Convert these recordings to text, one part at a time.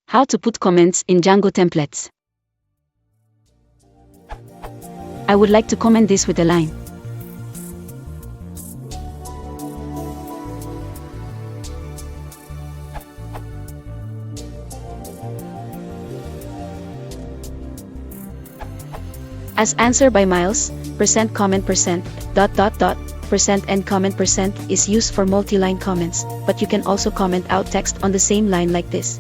How to put comments in Django templates. I would like to comment this with a line. As answer by Miles, %comment %, %end comment % is used for multi-line comments, but you can also comment out text on the same line like this.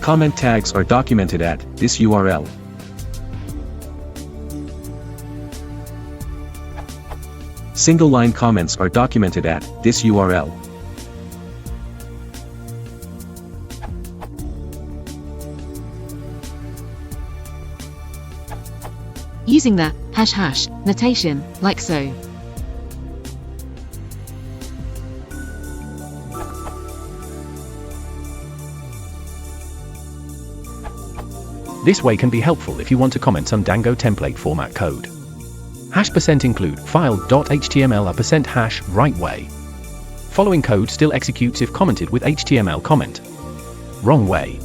Comment tags are documented at this URL. Single-line comments are documented at this URL. Using the ## notation, like so. This way can be helpful if you want to comment some Django template format code. #% file.html a %# right way. Following code still executes if commented with HTML comment. Wrong way.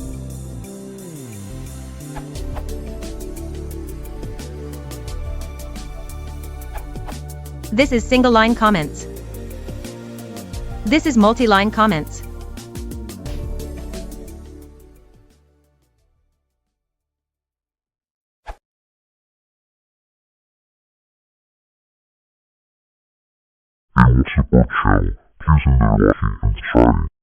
This is single-line comments. This is multi-line comments. Hey, what's up, Channel? Please enjoy watching and subscribing.